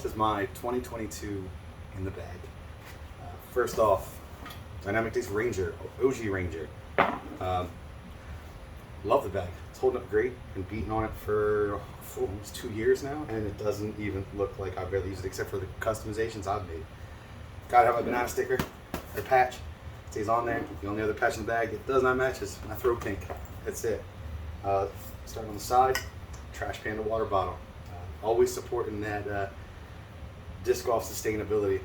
is my 2022 in the bag. First off, Dynamic Disc Ranger, OG Ranger. Love the bag. It's holding up great. Been beating on it for almost 2 years now, and it doesn't even look like I've barely used it except for the customizations I've made. Gotta have a banana sticker or patch. It stays on there. The only other patch in the bag that does not match is my throw pink. That's it. Starting on the side, Trash Panda water bottle. Always supporting that disc golf sustainability.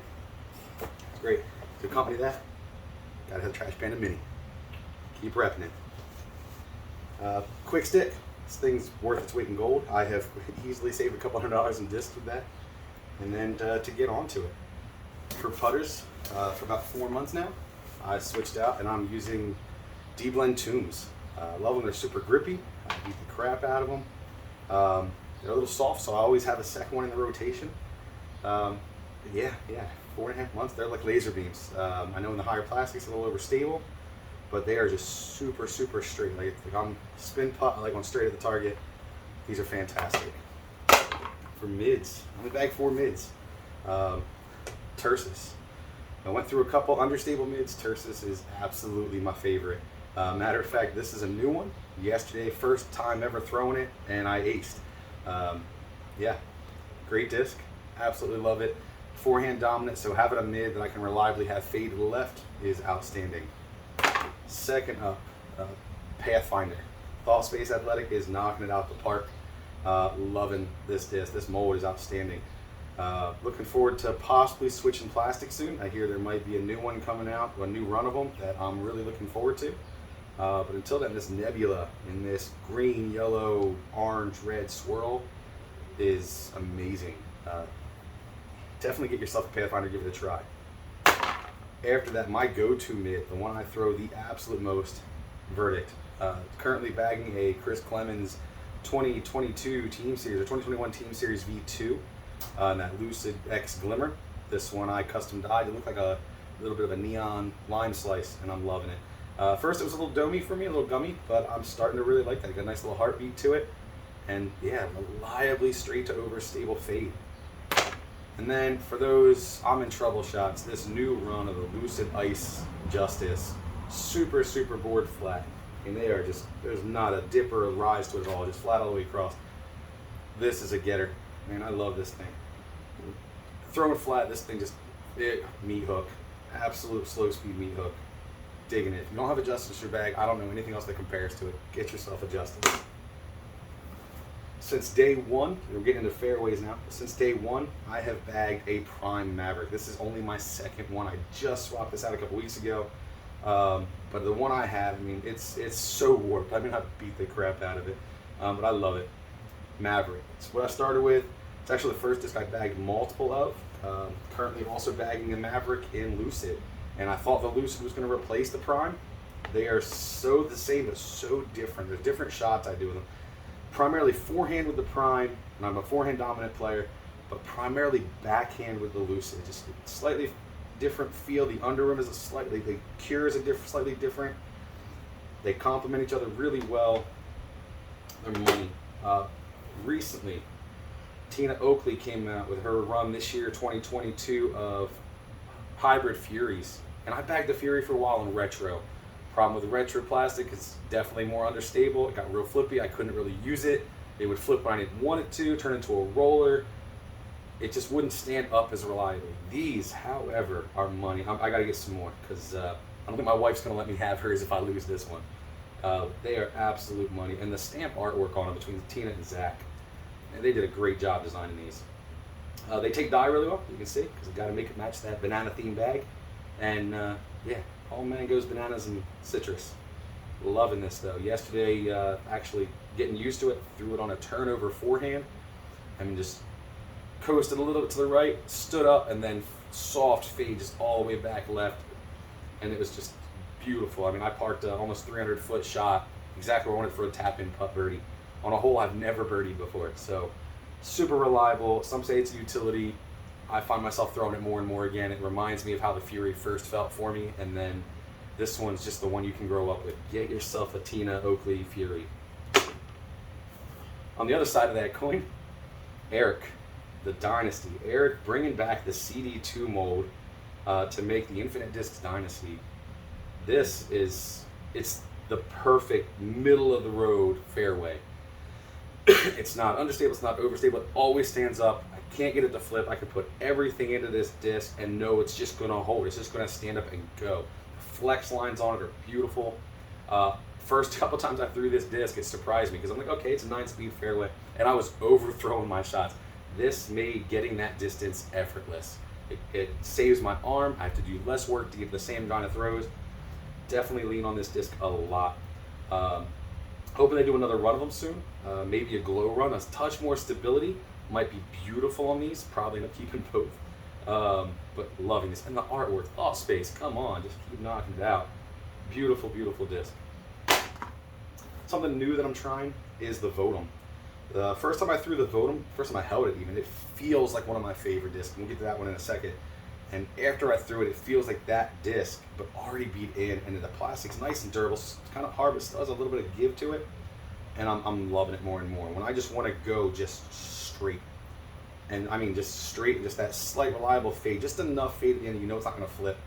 It's great. To accompany that, gotta have Trash Panda Mini. Keep repping it. Quick stick. This thing's worth its weight in gold. I have easily saved a couple $100 in discs with that. And then to get onto it. For putters, for about 4 months now, I switched out and I'm using D-Blend Tombs. Love them. They're super grippy. I beat the crap out of them. They're a little soft, so I always have a second one in the rotation. Yeah, 4.5 months. They're like laser beams. I know in the higher plastics, a little overstable, but they are just super straight. Like I'm spin putt, like on straight at the target. These are fantastic. For mids, I'm in the bag 4 mids. Tersus. I went through a couple understable mids. Tersus is absolutely my favorite. Matter of fact, this is a new one. Yesterday, first time ever throwing it, and I aced. Yeah, great disc. Absolutely love it. Forehand dominant, so having a mid that I can reliably have fade to the left is outstanding. Second up, Pathfinder. Thought Space Athletic is knocking it out the park. Loving this disc. This mold is outstanding. Looking forward to possibly switching plastic soon. I hear there might be a new one coming out, a new run of them that I'm really looking forward to. But until then, this Nebula in this green, yellow, orange, red swirl is amazing. Definitely get yourself a Pathfinder, give it a try. After that, my go-to mid, the one I throw the absolute most, Verdict. Currently bagging a Chris Clemens 2022 Team Series, or 2021 Team Series V2, and that Lucid X Glimmer. This one I custom dyed. It looked like a little bit of a neon lime slice, and I'm loving it. First, it was a little domey for me, a little gummy, but I'm starting to really like that. Got a nice little heartbeat to it, and yeah, reliably straight to overstable fade. And then for those I'm in trouble shots, this new run of the Lucid Ice Justice, super board flat, and they are just, there's not a dip or a rise to it at all, just flat all the way across. This is a getter, man. I love this thing. Throwing flat, this thing just meat hook, absolute slow speed meat hook. Digging it. If you don't have a Justice in your bag, I don't know anything else that compares to it. Get yourself a Justice. Since day one, we're getting into fairways now. Since day one, I have bagged a Prime Maverick. This is only my second one. I just swapped this out a couple weeks ago. But the one I have, I mean, it's so warped. I mean, I beat the crap out of it. But I love it. Maverick. It's what I started with. It's actually the first disc I bagged multiple of. Currently also bagging a Maverick in Lucid. And I thought the Lucid was going to replace the Prime. They are so the same, but so different. There's different shots I do with them. Primarily forehand with the Prime, and I'm a forehand dominant player, but primarily backhand with the Lucid. Just slightly different feel. The underrim is the cure is slightly different. They complement each other really well. They're money. Recently, Tina Oakley came out with her run this year, 2022, of Hybrid Furies. And I bagged the Fury for a while in retro. Problem with the retro plastic, it's definitely more understable. It got real flippy. I couldn't really use it. It would flip when I didn't want it to, turn into a roller. It just wouldn't stand up as reliably. These, however, are money. I gotta get some more, because I don't think my wife's gonna let me have hers if I lose this one. They are absolute money. And the stamp artwork on them between Tina and Zach, and they did a great job designing these. They take dye really well, you can see, because I've got to make it match that banana themed bag. And yeah, all mangoes, bananas, and citrus. Loving this though. Yesterday, actually getting used to it, threw it on a turnover forehand. I mean, just coasted a little bit to the right, stood up, and then soft fade just all the way back left. And it was just beautiful. I mean, I parked a almost 300-foot shot, exactly where I wanted for a tap-in putt birdie, on a hole I've never birdied before. So super reliable. Some say it's a utility. I find myself throwing it more and more again. It reminds me of how the Fury first felt for me, and then this one's just the one you can grow up with. Get yourself a Tina Oakley Fury. On the other side of that coin, Eric. the Dynasty. Eric bringing back the CD2 mold to make the Infinite Discs Dynasty. It's the perfect middle of the road fairway. It's not understable, it's not overstable, it always stands up. I can't get it to flip. I can put everything into this disc and know it's just going to hold. It's just going to stand up and go. The flex lines on it are beautiful. First couple times I threw this disc, it surprised me because I'm like, okay, it's a 9-speed fairway, and I was overthrowing my shots. This made getting that distance effortless. It saves my arm. I have to do less work to get the same kind of throws. Definitely lean on this disc a lot. Hoping they do another run of them soon. Maybe a glow run, a touch more stability. Might be beautiful on these. Probably end up keeping both. But loving this. And the artwork, off space, come on, just keep knocking it out. Beautiful, beautiful disc. Something new that I'm trying is the Votum. The first time I threw the Votum, first time I held it even, it feels like one of my favorite discs. We'll get to that one in a second. And after I threw it, it feels like that disc, but already beat in, and the plastic's nice and durable. It's kind of hard, but still has a little bit of give to it. And I'm loving it more and more. When I just want to go just straight, and I mean just straight, just that slight reliable fade, just enough fade at the end, you know it's not going to flip.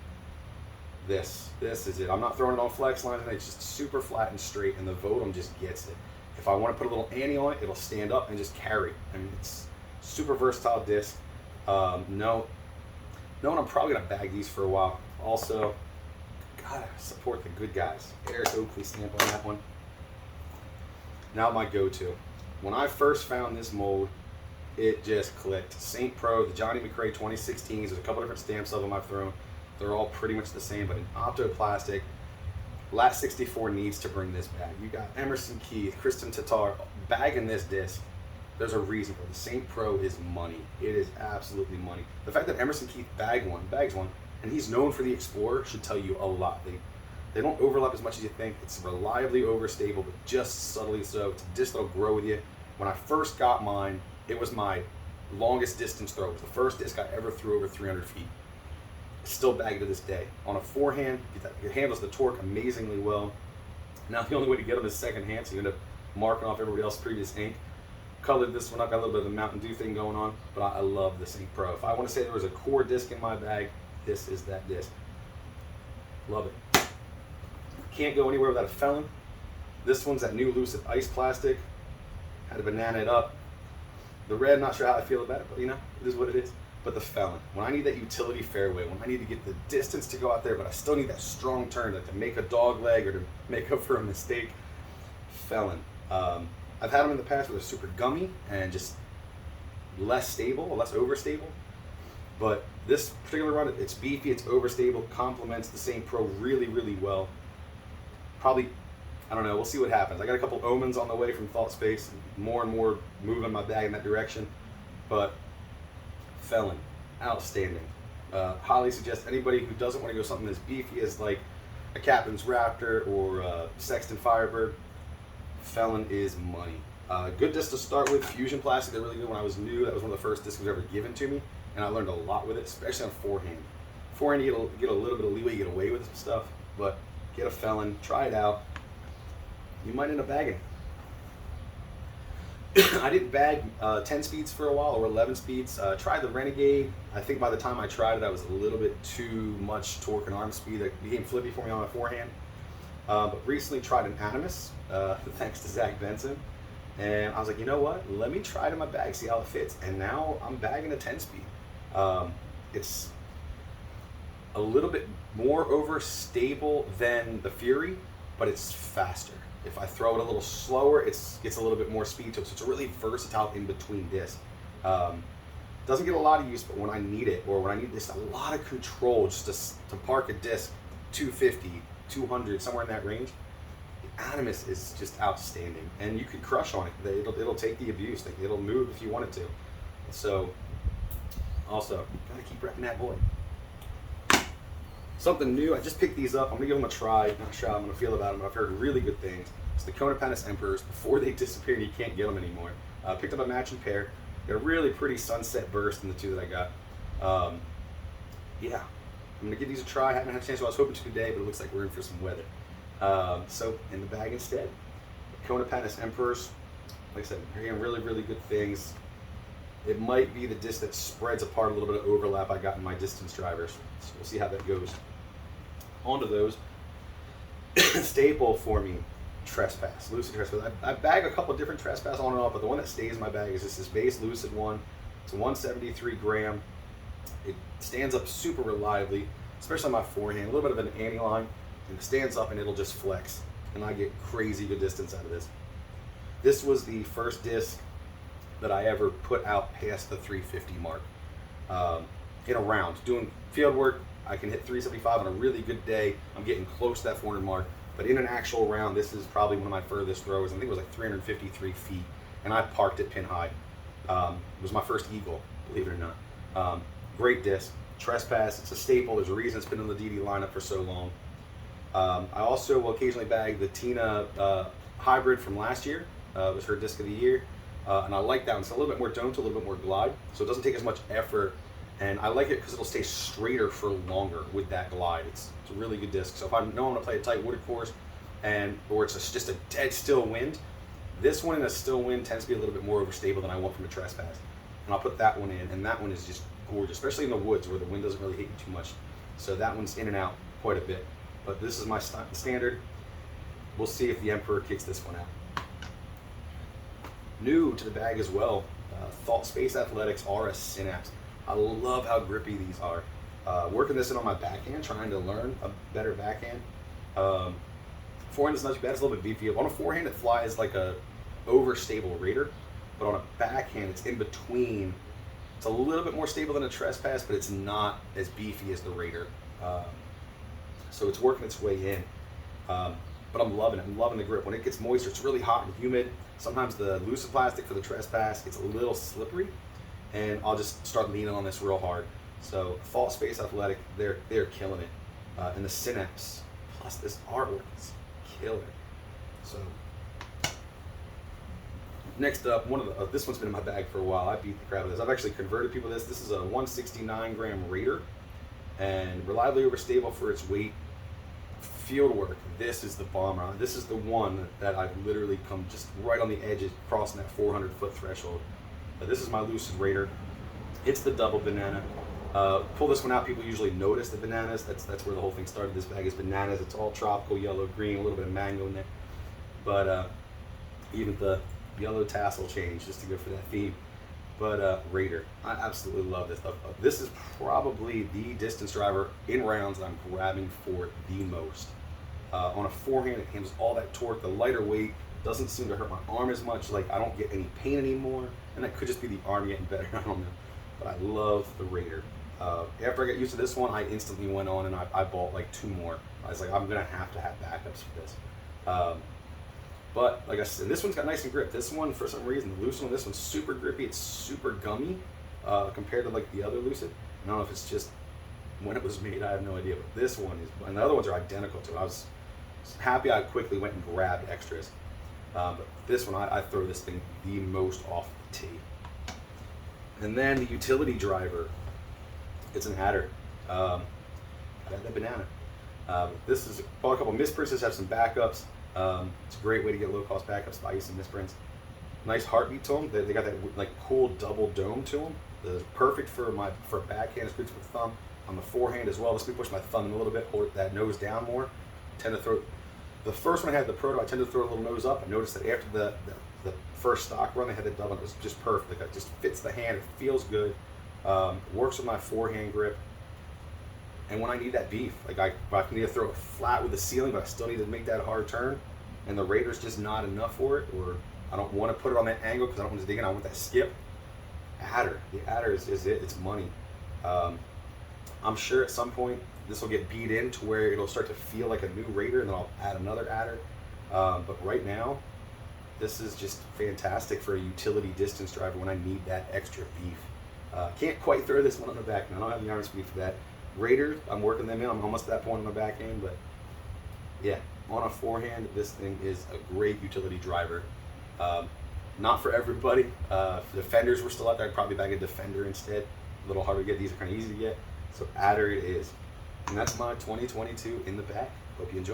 This is it. I'm not throwing it on flex lines, and it's just super flat and straight, and the Votum just gets it. If I want to put a little ante on it, it'll stand up and just carry. I mean, it's super versatile disc. Knowing I'm probably going to bag these for a while. Also, gotta support the good guys. Eric Oakley stamp on that one. Now my go-to. When I first found this mold, it just clicked. St. Pro, the Johnny McRae 2016s. There's a couple different stamps of them I've thrown. They're all pretty much the same, but in optoplastic. Lat 64 needs to bring this back. You got Emerson Keith, Kristen Tatar bagging this disc. There's a reason for it. The St. Pro is money. It is absolutely money. The fact that Emerson Keith bags one, and he's known for the Explorer should tell you a lot. They don't overlap as much as you think. It's reliably overstable, but just subtly so. It's a disc that'll grow with you. When I first got mine, it was my longest distance throw. It was the first disc I ever threw over 300 feet. Still bag to this day. On a forehand, it handles the torque amazingly well. Now the only way to get them is second hand, so you end up marking off everybody else's previous ink. Colored this one up, got a little bit of the Mountain Dew thing going on, but I love the St. Pro. If I want to say there was a core disc in my bag, this is that disc. Love it. Can't go anywhere without a Felon. This one's that new Lucid Ice plastic. Had to banana it up. The red, not sure how I feel about it, but you know, it is what it is. But the Felon, when I need that utility fairway, when I need to get the distance to go out there, but I still need that strong turn to make a dog leg or to make up for a mistake, Felon. I've had them in the past where they're super gummy and just less stable, less overstable. But this particular run, it's beefy, it's overstable, complements the St. Pro really, really well. Probably, I don't know, we'll see what happens. I got a couple omens on the way from Thought Space, more and more moving my bag in that direction. But Felon, outstanding. Highly suggest anybody who doesn't want to go something as beefy as like a Captain's Raptor or Sexton Firebird, Felon is money. Good disc to start with. Fusion plastic, they're really good. When I was new, that was one of the first discs ever given to me, and I learned a lot with it, especially on forehand. Forehand, you get a little bit of leeway, you get away with some stuff, but get a Felon, try it out. You might end up bagging. I didn't bag 10 speeds for a while, or 11 speeds. Tried the Renegade. I think by the time I tried it, I was a little bit too much torque and arm speed. It became flippy for me on my forehand. But recently tried an Animus, thanks to Zach Benson. And I was like, you know what? Let me try it in my bag, see how it fits. And now I'm bagging a 10 speed. It's a little bit more overstable than the Fury, but it's faster. If I throw it a little slower, it gets a little bit more speed to it. So it's a really versatile in-between disc. Doesn't get a lot of use, but when I need it, or when I need just a lot of control just to park a disc 250, 200, somewhere in that range, the Animus is just outstanding. And you can crush on it. It'll take the abuse. It'll move if you want it to. So, also, gotta keep repping that boy. Something new, I just picked these up. I'm gonna give them a try. Not sure how I'm gonna feel about them, but I've heard really good things. It's the Kona Panis Emperors. Before they disappear and you can't get them anymore. Picked up a matching pair. Got a really pretty sunset burst in the two that I got. Yeah, I'm gonna give these a try. I haven't had a chance, so I was hoping to today, but it looks like we're in for some weather. So in the bag instead, Kona Panis Emperors. Like I said, we're hearing really, really good things. It might be the disc that spreads apart a little bit of overlap I got in my distance drivers. So we'll see how that goes. Onto those. Staple for me, Trespass, Lucid Trespass. I bag a couple different Trespass on and off, but the one that stays in my bag is just this base Lucid one. It's a 173 gram. It stands up super reliably, especially on my forehand. A little bit of an anti-line, and it stands up and it'll just flex. And I get crazy good distance out of this. This was the first disc that I ever put out past the 350 mark in a round. Doing field work, I can hit 375 on a really good day. I'm getting close to that 400 mark. But in an actual round, this is probably one of my furthest throws. I think it was like 353 feet, and I parked it pin high. It was my first eagle, believe it or not. Great disc. Trespass, it's a staple. There's a reason it's been in the DD lineup for so long. I also will occasionally bag the Tina hybrid from last year. It was her disc of the year. And I like that one. It's a little bit more dome to a little bit more glide, so it doesn't take as much effort. And I like it because it'll stay straighter for longer with that glide. It's a really good disc. So if I know I'm going to play a tight wooded course, or it's just a dead still wind, this one in a still wind tends to be a little bit more overstable than I want from a Trespass. And I'll put that one in, and that one is just gorgeous, especially in the woods where the wind doesn't really hit you too much. So that one's in and out quite a bit. But this is my standard. We'll see if the Emperor kicks this one out. New to the bag as well, Thought Space Athletics RS Synapse. I love how grippy these are. Working this in on my backhand, trying to learn a better backhand. Forehand is not too bad, it's a little bit beefy. On a forehand, it flies like a overstable Raider, but on a backhand, it's in between. It's a little bit more stable than a Trespass, but it's not as beefy as the Raider. So it's working its way in. But I'm loving it. I'm loving the grip. When it gets moisture, it's really hot and humid. Sometimes the Lucid plastic for the Trespass gets a little slippery, and I'll just start leaning on this real hard. So Thought Space Athletic, they're killing it. And the Synapse, plus this artwork is killer. So next up, this one's been in my bag for a while. I beat the crap out of this. I've actually converted people to this. This is a 169 gram Raider, and reliably overstable for its weight. Field work, this is the bomber. This is the one that I've literally come just right on the edge of crossing that 400 foot threshold. But this is my Lucid Raider. It's the double banana. Pull this one out, people usually notice the bananas. That's where the whole thing started. This bag is bananas. It's all tropical, yellow, green, a little bit of mango in there. But even the yellow tassel change just to go for that theme. But Raider, I absolutely love this stuff. This is probably the distance driver in rounds that I'm grabbing for the most. On a forehand, it handles all that torque. The lighter weight doesn't seem to hurt my arm as much. Like, I don't get any pain anymore. And that could just be the arm getting better. I don't know. But I love the Raider. After I got used to this one, I instantly went on and I bought like 2 more. I was like, I'm going to have backups for this. But like I said, this one's got nice and grip. This one, for some reason, the Lucid one, this one's super grippy. It's super gummy compared to like the other Lucid. I don't know if it's just when it was made, I have no idea. But this one is, and the other ones are identical to it. I was happy I quickly went and grabbed extras. But this one, I throw this thing the most off the tee. And then the utility driver, it's an adder. I had that banana. This is bought a couple of misprints. This have some backups. It's a great way to get low-cost backups by using misprints. Nice heartbeat to them. They got that like cool double dome to them. It's perfect for backhand. It's good with thumb. On the forehand as well. This me push my thumb in a little bit, hold that nose down more. I tend to throw. The first one I had the proto, I tend to throw a little nose up. I noticed that after the first stock run, they had the double. It was just perfect. Like, it just fits the hand. It feels good. Works with my forehand grip. And when I need that beef, like I can either throw it flat with the ceiling, but I still need to make that hard turn, and the Raider's just not enough for it, or I don't want to put it on that angle because I don't want to dig in. I want that skip. Adder. The adder is it. It's money. I'm sure at some point this will get beat in to where it'll start to feel like a new Raider, and then I'll add another adder. But right now, this is just fantastic for a utility distance driver when I need that extra beef. Can't quite throw this one on the back, and I don't have the arm speed for that. Raider, I'm working them in. I'm almost at that point on my backhand, but yeah, on a forehand, this thing is a great utility driver. Not for everybody. If the Defenders were still out there, I'd probably bag a Defender instead. A little harder to get. These are kind of easy to get. So adder it is. And that's my 2022 in the back. Hope you enjoy.